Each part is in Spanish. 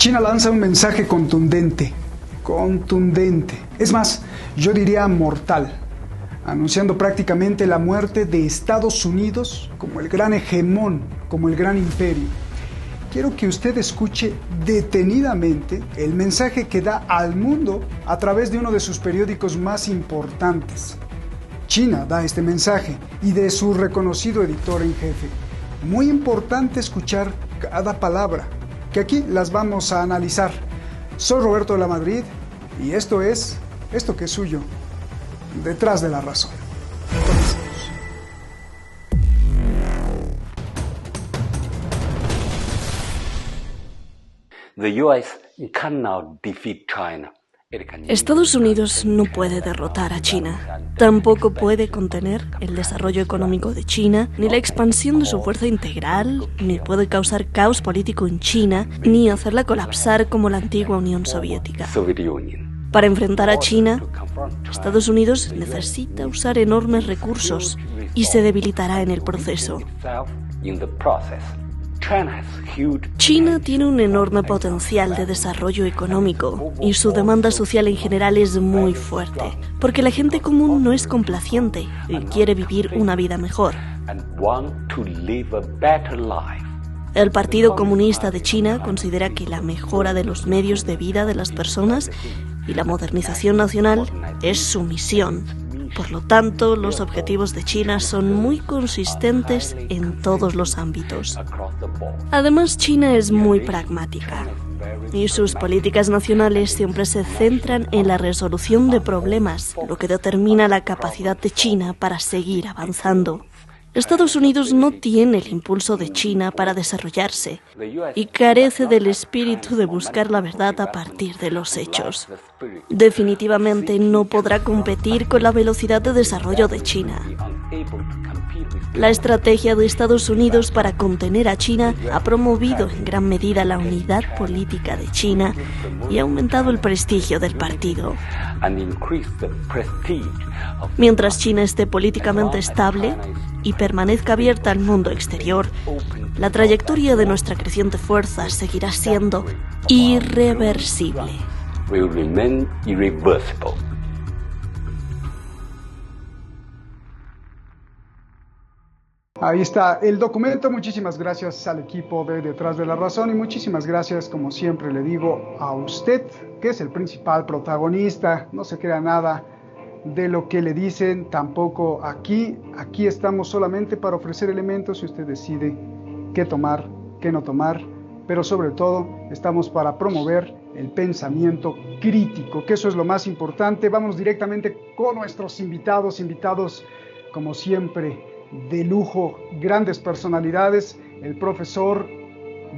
China lanza un mensaje contundente, es más, yo diría mortal, anunciando prácticamente la muerte de Estados Unidos como el gran hegemón, como el gran imperio. Quiero que usted escuche detenidamente el mensaje que da al mundo a través de uno de sus periódicos más importantes. China da este mensaje y de su reconocido editor en jefe. Muy importante escuchar cada palabra, que aquí las vamos a analizar. Soy Roberto de la Madrid y esto que es suyo, Detrás de la Razón. The US cannot defeat China. Estados Unidos no puede derrotar a China. Tampoco puede contener el desarrollo económico de China, ni la expansión de su fuerza integral, ni puede causar caos político en China, ni hacerla colapsar como la antigua Unión Soviética. Para enfrentar a China, Estados Unidos necesita usar enormes recursos y se debilitará en el proceso. China tiene un enorme potencial de desarrollo económico y su demanda social en general es muy fuerte, porque la gente común no es complaciente y quiere vivir una vida mejor. El Partido Comunista de China considera que la mejora de los medios de vida de las personas y la modernización nacional es su misión. Por lo tanto, los objetivos de China son muy consistentes en todos los ámbitos. Además, China es muy pragmática y sus políticas nacionales siempre se centran en la resolución de problemas, lo que determina la capacidad de China para seguir avanzando. Estados Unidos no tiene el impulso de China para desarrollarse y carece del espíritu de buscar la verdad a partir de los hechos. Definitivamente no podrá competir con la velocidad de desarrollo de China. La estrategia de Estados Unidos para contener a China ha promovido en gran medida la unidad política de China y ha aumentado el prestigio del partido. Mientras China esté políticamente estable y permanezca abierta al mundo exterior, la trayectoria de nuestra creciente fuerza seguirá siendo irreversible. Ahí está el documento. Muchísimas gracias al equipo de Detrás de la Razón y muchísimas gracias, como siempre le digo, a usted, que es el principal protagonista. No se crea nada de lo que le dicen, tampoco aquí. Aquí estamos solamente para ofrecer elementos y usted decide qué tomar, qué no tomar, pero sobre todo estamos para promover el pensamiento crítico, que eso es lo más importante. Vamos directamente con nuestros invitados como siempre, de lujo, grandes personalidades. El profesor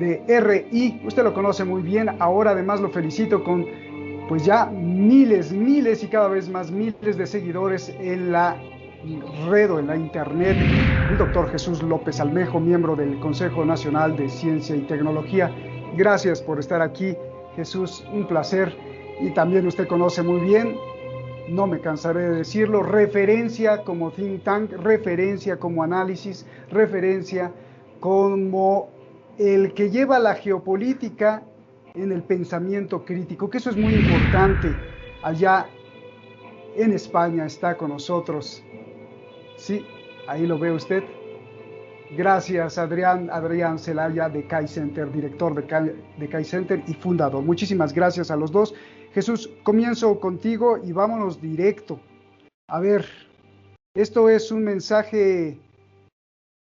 de RI, usted lo conoce muy bien, ahora además lo felicito con pues ya miles y cada vez más miles de seguidores en la red o en la internet. El doctor Jesús López Almejo, miembro del Consejo Nacional de Ciencia y Tecnología. Gracias por estar aquí, Jesús, un placer. Y también usted conoce muy bien, no me cansaré de decirlo, referencia como think tank, referencia como análisis, referencia como el que lleva la geopolítica en el pensamiento crítico, que eso es muy importante. Allá en España está con nosotros. Sí, ahí lo ve usted. Gracias, Adrián Celaya de CAI Center, director de CAI Center y fundador. Muchísimas gracias a los dos. Jesús, comienzo contigo y vámonos directo. A ver, ¿esto es un mensaje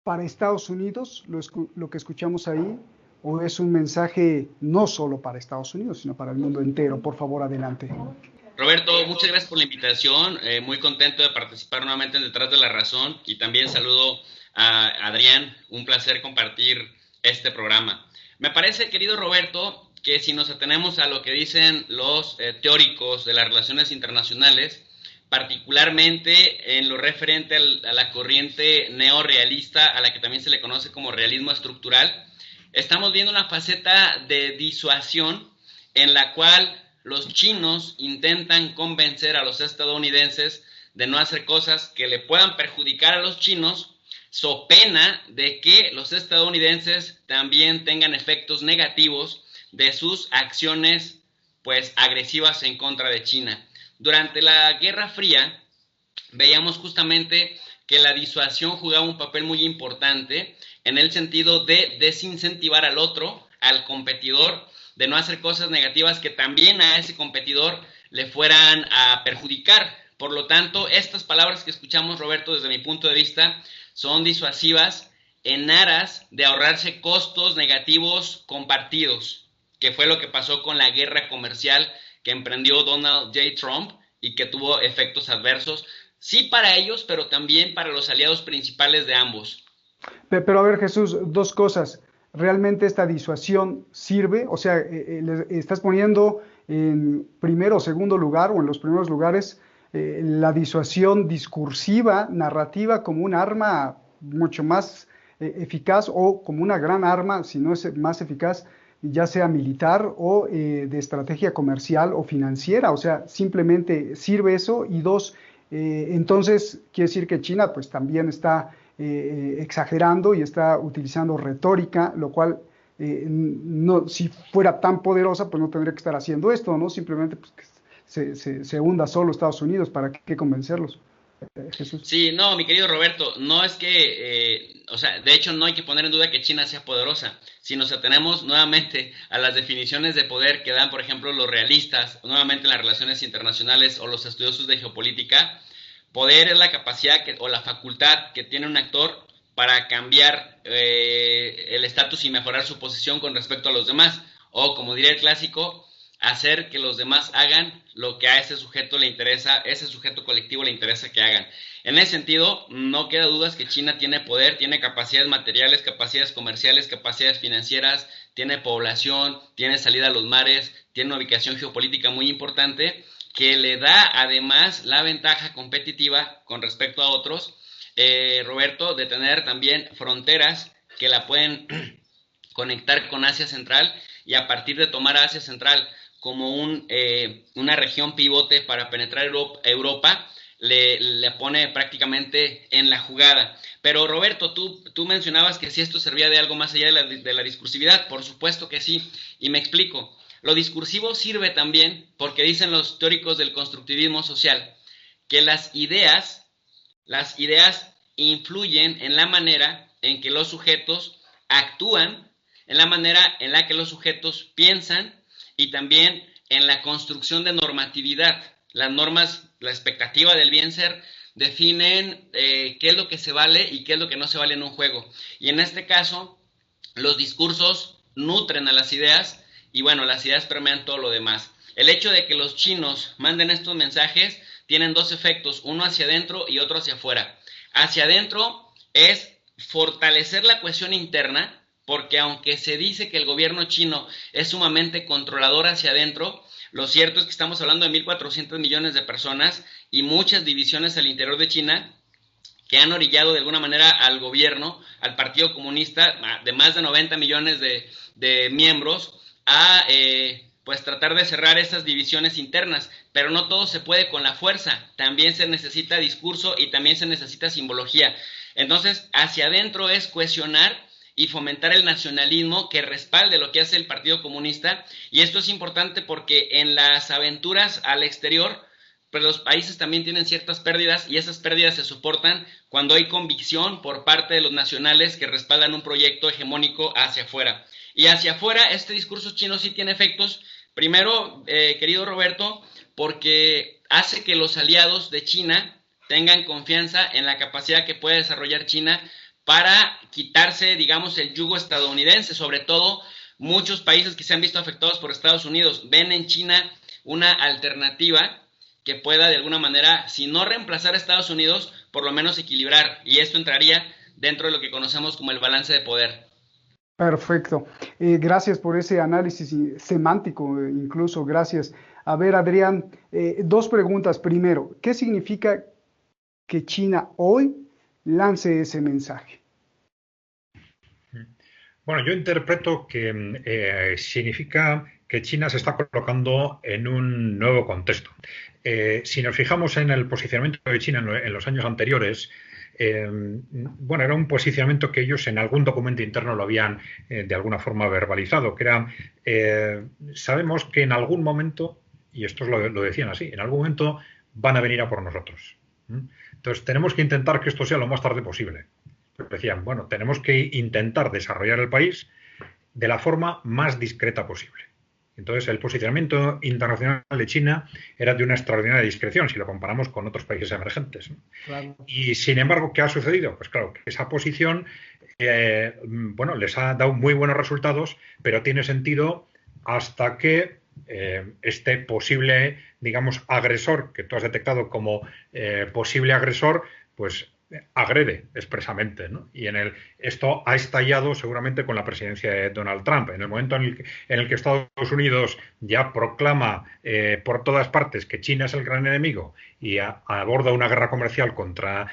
para Estados Unidos, lo que escuchamos ahí, o es un mensaje no solo para Estados Unidos, sino para el mundo entero? Por favor, adelante. Roberto, muchas gracias por la invitación. Muy contento de participar nuevamente en Detrás de la Razón y también saludo a Adrián. Un placer compartir este programa. Me parece, querido Roberto, que si nos atenemos a lo que dicen los teóricos de las relaciones internacionales, particularmente en lo referente a la corriente neorrealista, a la que también se le conoce como realismo estructural, estamos viendo una faceta de disuasión en la cual los chinos intentan convencer a los estadounidenses de no hacer cosas que le puedan perjudicar a los chinos, so pena de que los estadounidenses también tengan efectos negativos de sus acciones pues agresivas en contra de China. Durante la Guerra Fría veíamos justamente que la disuasión jugaba un papel muy importante en el sentido de desincentivar al otro, al competidor, de no hacer cosas negativas que también a ese competidor le fueran a perjudicar. Por lo tanto, estas palabras que escuchamos, Roberto, desde mi punto de vista, son disuasivas en aras de ahorrarse costos negativos compartidos, que fue lo que pasó con la guerra comercial que emprendió Donald J. Trump y que tuvo efectos adversos, sí para ellos, pero también para los aliados principales de ambos. Pero a ver, Jesús, dos cosas. ¿Realmente esta disuasión sirve? O sea, estás poniendo en primero o segundo lugar, o en los primeros lugares, la disuasión discursiva, narrativa, como un arma mucho más eficaz, o como una gran arma, si no es más eficaz, ya sea militar o de estrategia comercial o financiera. O sea, simplemente sirve eso. Y dos, entonces quiere decir que China pues también está exagerando y está utilizando retórica, lo cual no, si fuera tan poderosa pues no tendría que estar haciendo esto, ¿no? Simplemente pues, que se hunda solo Estados Unidos. ¿Para qué convencerlos? Jesús. Sí, no, mi querido Roberto, no es que, o sea, de hecho no hay que poner en duda que China sea poderosa. Si nos atenemos nuevamente a las definiciones de poder que dan, por ejemplo, los realistas, nuevamente en las relaciones internacionales o los estudiosos de geopolítica, poder es la capacidad o la facultad que tiene un actor para cambiar el estatus y mejorar su posición con respecto a los demás. O, como diría el clásico, hacer que los demás hagan lo que a ese sujeto le interesa, ese sujeto colectivo le interesa que hagan. En ese sentido, no queda dudas que China tiene poder, tiene capacidades materiales, capacidades comerciales, capacidades financieras, tiene población, tiene salida a los mares, tiene una ubicación geopolítica muy importante que le da además la ventaja competitiva con respecto a otros, Roberto, de tener también fronteras que la pueden conectar con Asia Central, y a partir de tomar a Asia Central como una región pivote para penetrar Europa, le pone prácticamente en la jugada. Pero Roberto, tú mencionabas que si esto servía de algo más allá de la discursividad. Por supuesto que sí, y me explico. Lo discursivo sirve también porque dicen los teóricos del constructivismo social que las ideas influyen en la manera en que los sujetos actúan, en la manera en la que los sujetos piensan y también en la construcción de normatividad. Las normas, la expectativa del bien ser, definen qué es lo que se vale y qué es lo que no se vale en un juego. Y en este caso, los discursos nutren a las ideas y bueno, las ideas permean todo lo demás. El hecho de que los chinos manden estos mensajes tienen dos efectos, uno hacia adentro y otro hacia afuera. Hacia adentro es fortalecer la cohesión interna, porque aunque se dice que el gobierno chino es sumamente controlador hacia adentro, lo cierto es que estamos hablando de 1.400 millones de personas y muchas divisiones al interior de China que han orillado de alguna manera al gobierno, al Partido Comunista, de más de 90 millones de miembros, a pues tratar de cerrar esas divisiones internas. Pero no todo se puede con la fuerza, también se necesita discurso y también se necesita simbología. Entonces, hacia adentro es cohesionar y fomentar el nacionalismo que respalde lo que hace el Partido Comunista, y esto es importante porque en las aventuras al exterior, pues los países también tienen ciertas pérdidas, y esas pérdidas se soportan cuando hay convicción por parte de los nacionales que respaldan un proyecto hegemónico hacia afuera. Y hacia afuera este discurso chino sí tiene efectos, primero, querido Roberto, porque hace que los aliados de China tengan confianza en la capacidad que puede desarrollar China para quitarse, digamos, el yugo estadounidense. Sobre todo, muchos países que se han visto afectados por Estados Unidos ven en China una alternativa que pueda de alguna manera, si no reemplazar a Estados Unidos, por lo menos equilibrar, y esto entraría dentro de lo que conocemos como el balance de poder. Perfecto. Gracias por ese análisis semántico, incluso. Gracias. A ver, Adrián, dos preguntas. Primero, ¿qué significa que China hoy lance ese mensaje? Bueno, yo interpreto que significa que China se está colocando en un nuevo contexto. Si nos fijamos en el posicionamiento de China en los años anteriores, bueno, era un posicionamiento que ellos en algún documento interno lo habían de alguna forma verbalizado, que era, sabemos que en algún momento, y esto lo decían así, en algún momento van a venir a por nosotros. Entonces tenemos que intentar que esto sea lo más tarde posible. Decían, bueno, tenemos que intentar desarrollar el país de la forma más discreta posible. Entonces, el posicionamiento internacional de China era de una extraordinaria discreción si lo comparamos con otros países emergentes, ¿no? Claro. Y, sin embargo, ¿qué ha sucedido? Pues claro, que esa posición, bueno, les ha dado muy buenos resultados, pero tiene sentido hasta que este posible, digamos, agresor, que tú has detectado como posible agresor, pues agrede expresamente, ¿no? Y esto ha estallado seguramente con la presidencia de Donald Trump. En el momento en el que Estados Unidos ya proclama por todas partes que China es el gran enemigo y aborda una guerra comercial contra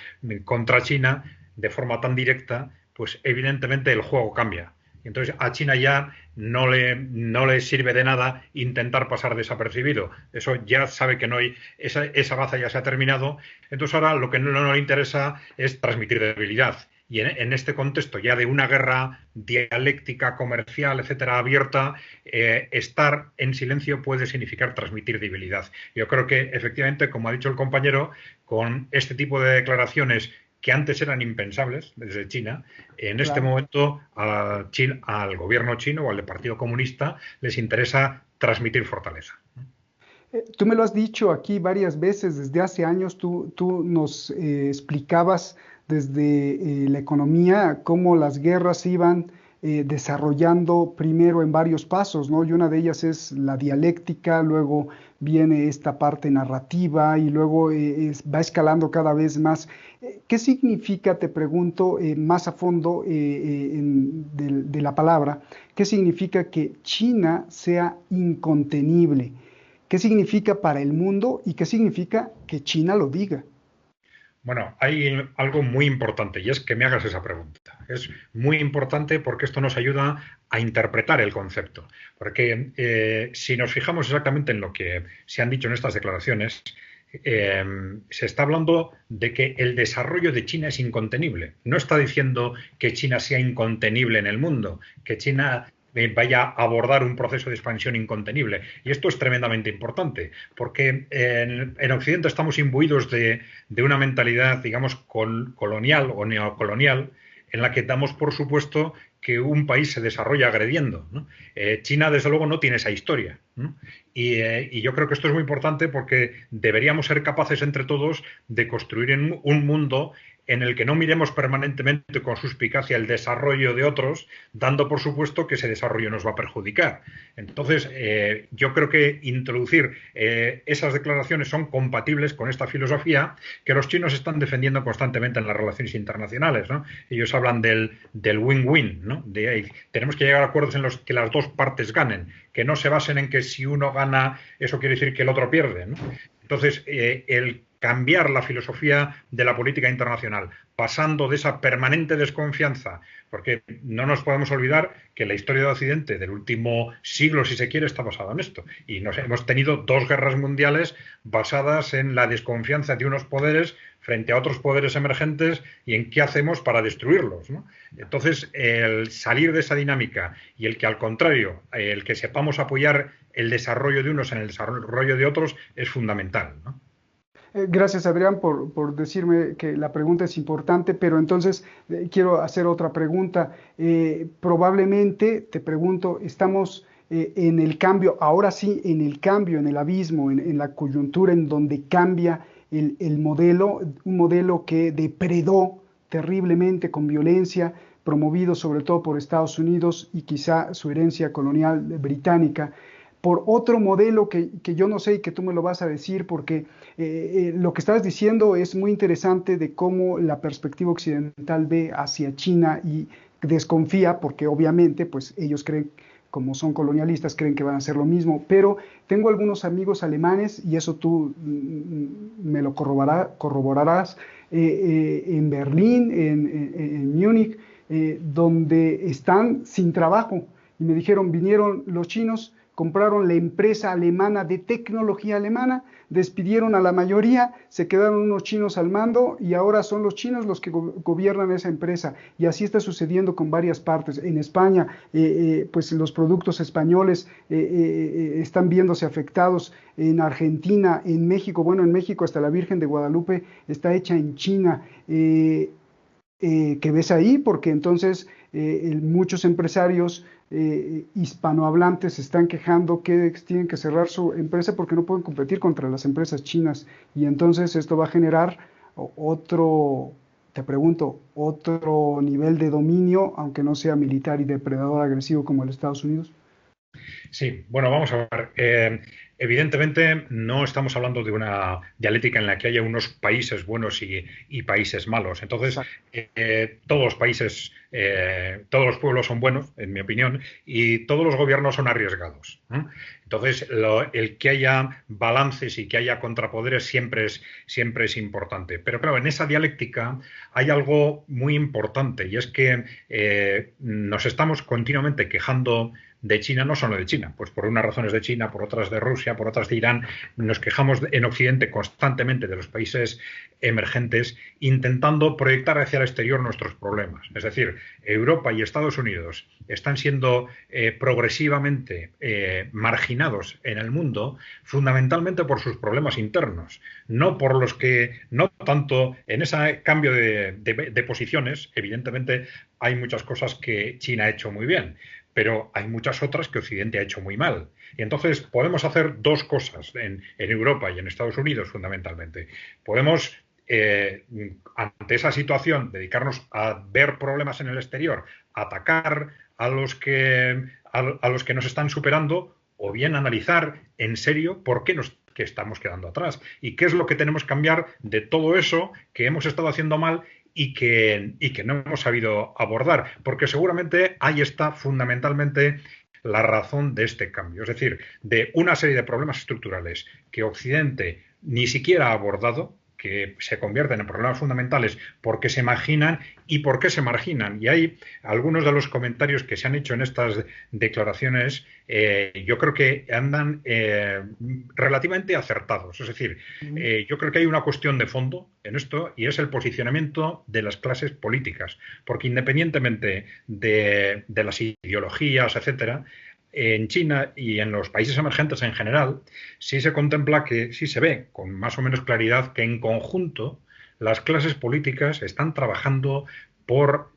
China de forma tan directa, pues evidentemente el juego cambia. Entonces a China ya no le sirve de nada intentar pasar desapercibido. Eso ya sabe que no hay, esa baza ya se ha terminado. Entonces ahora lo que no le interesa es transmitir debilidad. Y en este contexto ya de una guerra dialéctica, comercial, etcétera, abierta, estar en silencio puede significar transmitir debilidad. Yo creo que efectivamente, como ha dicho el compañero, con este tipo de declaraciones que antes eran impensables desde China, en este momento al gobierno chino o al Partido Comunista les interesa transmitir fortaleza. Tú me lo has dicho aquí varias veces, desde hace años tú nos explicabas desde la economía cómo las guerras iban desarrollando primero en varios pasos, ¿no? Y una de ellas es la dialéctica, luego viene esta parte narrativa y luego va escalando cada vez más. ¿Qué significa, te pregunto, más a fondo de la palabra, qué significa que China sea incontenible? ¿Qué significa para el mundo y qué significa que China lo diga? Bueno, hay algo muy importante y es que me hagas esa pregunta. Es muy importante porque esto nos ayuda a interpretar el concepto. Porque si nos fijamos exactamente en lo que se han dicho en estas declaraciones, se está hablando de que el desarrollo de China es incontenible. No está diciendo que China sea incontenible en el mundo, que China vaya a abordar un proceso de expansión incontenible. Y esto es tremendamente importante, porque en Occidente estamos imbuidos de una mentalidad, digamos, colonial o neocolonial, en la que damos por supuesto que un país se desarrolla agrediendo, ¿no? China, desde luego, no tiene esa historia, ¿no? Y yo creo que esto es muy importante porque deberíamos ser capaces entre todos de construir un mundo en el que no miremos permanentemente con suspicacia el desarrollo de otros, dando por supuesto que ese desarrollo nos va a perjudicar. Entonces, yo creo que introducir esas declaraciones son compatibles con esta filosofía que los chinos están defendiendo constantemente en las relaciones internacionales, ¿no? Ellos hablan del win-win, ¿no? Tenemos que llegar a acuerdos en los que las dos partes ganen, que no se basen en que si uno gana, eso quiere decir que el otro pierde, ¿no? Entonces, el cambiar la filosofía de la política internacional, pasando de esa permanente desconfianza, porque no nos podemos olvidar que la historia de Occidente del último siglo, si se quiere, está basada en esto. Y hemos tenido 2 guerras mundiales basadas en la desconfianza de unos poderes frente a otros poderes emergentes y en qué hacemos para destruirlos, ¿no? Entonces, el salir de esa dinámica y el que, al contrario, el que sepamos apoyar el desarrollo de unos en el desarrollo de otros es fundamental, ¿no? Gracias, Adrián, por decirme que la pregunta es importante, pero entonces quiero hacer otra pregunta. Probablemente, te pregunto, estamos en el cambio, ahora sí, en el cambio, en el abismo, en la coyuntura en donde cambia el modelo, un modelo que depredó terriblemente con violencia, promovido sobre todo por Estados Unidos y quizá su herencia colonial británica, por otro modelo que yo no sé y que tú me lo vas a decir, porque lo que estabas diciendo es muy interesante de cómo la perspectiva occidental ve hacia China y desconfía, porque obviamente pues ellos creen, como son colonialistas, creen que van a hacer lo mismo, pero tengo algunos amigos alemanes, y eso tú me lo corroborarás, en Berlín, en Múnich, donde están sin trabajo, y me dijeron, vinieron los chinos compraron la empresa alemana de tecnología alemana, despidieron a la mayoría, se quedaron unos chinos al mando y ahora son los chinos los que gobiernan esa empresa. Y así está sucediendo con varias partes. En España, pues los productos españoles están viéndose afectados. En Argentina, en México, bueno, en México hasta la Virgen de Guadalupe está hecha en China. Que ves ahí, porque entonces muchos empresarios hispanohablantes se están quejando que tienen que cerrar su empresa porque no pueden competir contra las empresas chinas, y entonces esto va a generar te pregunto, otro nivel de dominio, aunque no sea militar y depredador agresivo como el Estados Unidos. Sí, bueno, vamos a ver. Evidentemente no estamos hablando de una dialéctica en la que haya unos países buenos y países malos. Entonces, todos los países, todos los pueblos son buenos, en mi opinión, y todos los gobiernos son arriesgados, ¿eh? Entonces, el que haya balances y que haya contrapoderes siempre es importante. Pero claro, en esa dialéctica hay algo muy importante, y es que nos estamos continuamente quejando de China, no solo de China, pues por unas razones de China, por otras de Rusia, por otras de Irán. Nos quejamos en Occidente constantemente de los países emergentes, intentando proyectar hacia el exterior nuestros problemas. Es decir, Europa y Estados Unidos están siendo progresivamente marginados en el mundo, fundamentalmente por sus problemas internos, no tanto en ese cambio de posiciones. Evidentemente hay muchas cosas que China ha hecho muy bien, pero hay muchas otras que Occidente ha hecho muy mal. Y entonces podemos hacer dos cosas en Europa y en Estados Unidos, fundamentalmente. Podemos, ante esa situación, dedicarnos a ver problemas en el exterior, atacar a los que nos están superando, o bien analizar en serio por qué que estamos quedando atrás y qué es lo que tenemos que cambiar de todo eso que hemos estado haciendo mal y que no hemos sabido abordar, porque seguramente ahí está fundamentalmente la razón de este cambio. Es decir, de una serie de problemas estructurales que Occidente ni siquiera ha abordado, que se convierten en problemas fundamentales porque se imaginan y por qué se marginan. Y hay algunos de los comentarios que se han hecho en estas declaraciones, yo creo que andan relativamente acertados. Es decir, yo creo que hay una cuestión de fondo en esto, y es el posicionamiento de las clases políticas, porque independientemente de las ideologías, etcétera, en China y en los países emergentes en general, sí se contempla sí se ve con más o menos claridad que en conjunto las clases políticas están trabajando por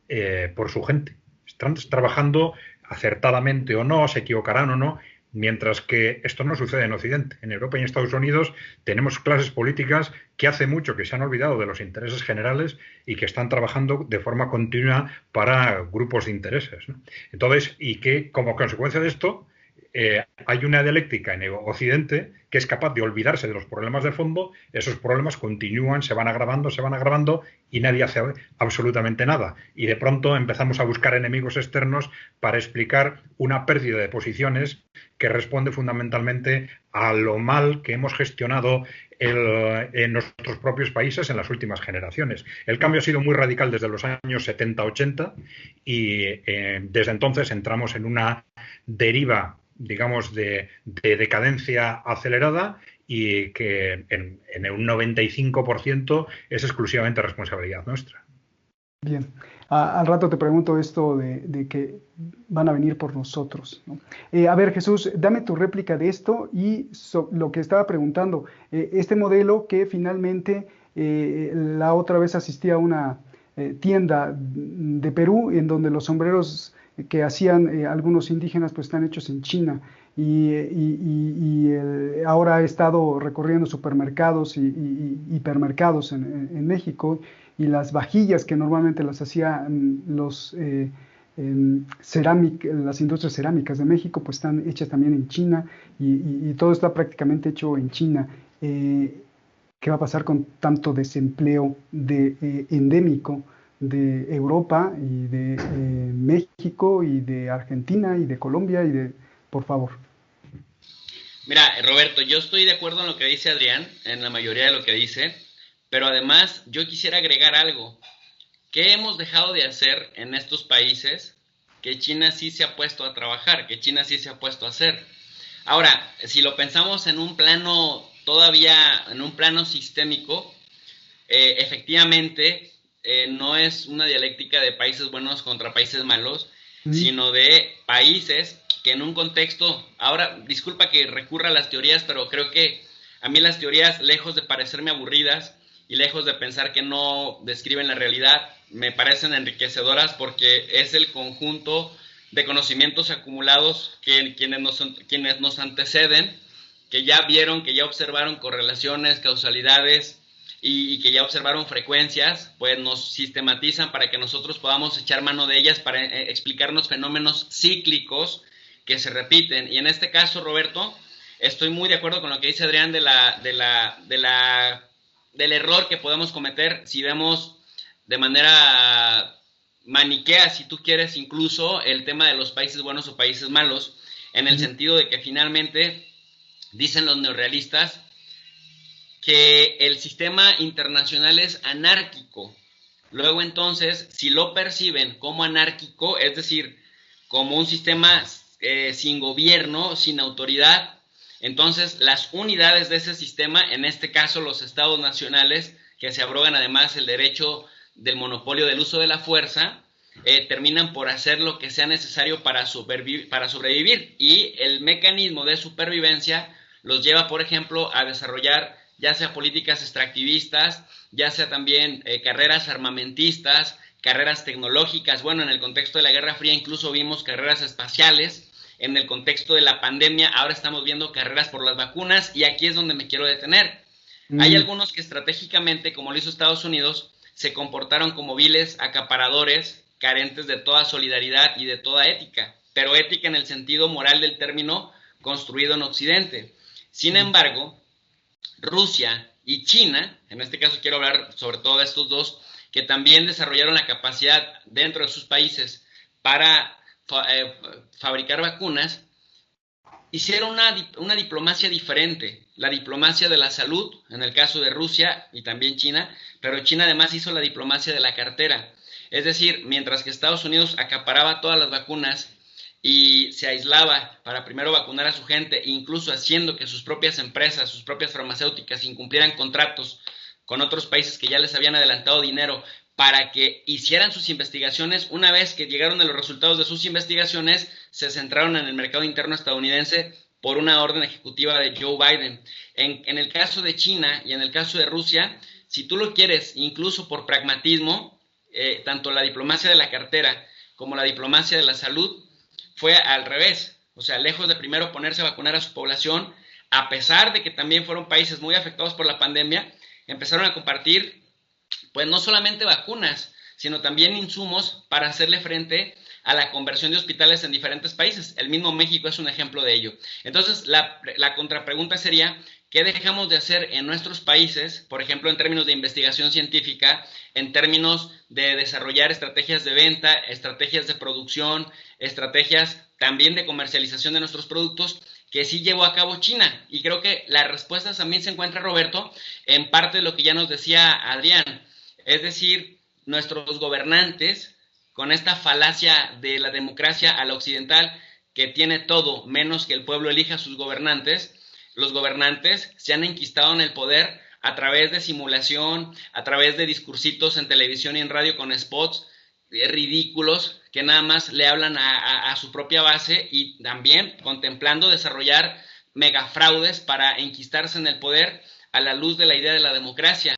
su gente. Están trabajando acertadamente o no, se equivocarán o no, mientras que esto no sucede en Occidente. En Europa y en Estados Unidos tenemos clases políticas que hace mucho que se han olvidado de los intereses generales y que están trabajando de forma continua para grupos de intereses, ¿no? Entonces, y que como consecuencia de esto hay una dialéctica en Occidente que es capaz de olvidarse de los problemas de fondo. Esos problemas continúan, se van agravando y nadie hace absolutamente nada. Y de pronto empezamos a buscar enemigos externos para explicar una pérdida de posiciones que responde fundamentalmente a lo mal que hemos gestionado en nuestros propios países en las últimas generaciones. El cambio ha sido muy radical desde los años 70-80 y desde entonces entramos en una deriva, digamos, de decadencia acelerada, y que en un 95% es exclusivamente responsabilidad nuestra. Bien, al rato te pregunto esto de que van a venir por nosotros, ¿no? A ver, Jesús, dame tu réplica de esto y lo que estaba preguntando. Este modelo que finalmente la otra vez asistí a una tienda de Perú en donde los sombreros que hacían algunos indígenas pues están hechos en China, y ahora he estado recorriendo supermercados y hipermercados en México, y las vajillas que normalmente las hacían las industrias cerámicas de México pues están hechas también en China, y todo está prácticamente hecho en China. ¿Qué va a pasar con tanto desempleo endémico de Europa y de México y de Argentina y de Colombia por favor? Mira, Roberto, yo estoy de acuerdo en lo que dice Adrián, en la mayoría de lo que dice, pero además yo quisiera agregar algo. ¿Qué hemos dejado de hacer en estos países que China sí se ha puesto a trabajar, que China sí se ha puesto a hacer? Ahora, si lo pensamos en un plano todavía, en un plano sistémico, efectivamente no es una dialéctica de países buenos contra países malos, sino de países que en un contexto, ahora disculpa que recurra a las teorías, pero creo que a mí las teorías, lejos de parecerme aburridas y lejos de pensar que no describen la realidad, me parecen enriquecedoras porque es el conjunto de conocimientos acumulados que quienes nos anteceden, que ya vieron, que ya observaron correlaciones, causalidades y que ya observaron frecuencias, pues nos sistematizan para que nosotros podamos echar mano de ellas para explicarnos fenómenos cíclicos que se repiten. Y en este caso, Roberto, estoy muy de acuerdo con lo que dice Adrián del error que podemos cometer si vemos de manera maniquea, si tú quieres, incluso el tema de los países buenos o países malos, en el sentido de que finalmente dicen los neorrealistas que el sistema internacional es anárquico. Luego entonces, si lo perciben como anárquico, es decir, como un sistema sin gobierno, sin autoridad, entonces las unidades de ese sistema, en este caso los estados nacionales, que se abrogan además el derecho del monopolio del uso de la fuerza, terminan por hacer lo que sea necesario para sobrevivir, y el mecanismo de supervivencia los lleva, por ejemplo, a desarrollar ya sea políticas extractivistas, ya sea también carreras armamentistas, carreras tecnológicas. Bueno, en el contexto de la Guerra Fría incluso vimos carreras espaciales. En el contexto de la pandemia ahora estamos viendo carreras por las vacunas, y aquí es donde me quiero detener. Hay algunos que estratégicamente, como lo hizo Estados Unidos, se comportaron como viles acaparadores, carentes de toda solidaridad y de toda ética, pero ética en el sentido moral del término construido en Occidente. Sin embargo, Rusia y China, en este caso quiero hablar sobre todo de estos dos, que también desarrollaron la capacidad dentro de sus países para fabricar vacunas, hicieron una diplomacia diferente, la diplomacia de la salud, en el caso de Rusia y también China, pero China además hizo la diplomacia de la cartera. Es decir, mientras que Estados Unidos acaparaba todas las vacunas y se aislaba para primero vacunar a su gente, incluso haciendo que sus propias empresas, sus propias farmacéuticas incumplieran contratos con otros países que ya les habían adelantado dinero para que hicieran sus investigaciones. Una vez que llegaron a los resultados de sus investigaciones, se centraron en el mercado interno estadounidense por una orden ejecutiva de Joe Biden. En el caso de China y en el caso de Rusia, si tú lo quieres, incluso por pragmatismo, tanto la diplomacia de la cartera como la diplomacia de la salud fue al revés. O sea, lejos de primero ponerse a vacunar a su población, a pesar de que también fueron países muy afectados por la pandemia, empezaron a compartir, pues no solamente vacunas, sino también insumos para hacerle frente a la conversión de hospitales en diferentes países. El mismo México es un ejemplo de ello. Entonces, la contrapregunta sería, ¿qué dejamos de hacer en nuestros países, por ejemplo, en términos de investigación científica, en términos de desarrollar estrategias de venta, estrategias de producción, estrategias también de comercialización de nuestros productos, que sí llevó a cabo China? Y creo que la respuesta también se encuentra, Roberto, en parte de lo que ya nos decía Adrián. Es decir, nuestros gobernantes, con esta falacia de la democracia a la occidental, que tiene todo menos que el pueblo elija a sus gobernantes, los gobernantes se han enquistado en el poder a través de simulación, a través de discursitos en televisión y en radio con spots ridículos que nada más le hablan a su propia base, y también contemplando desarrollar megafraudes para enquistarse en el poder a la luz de la idea de la democracia.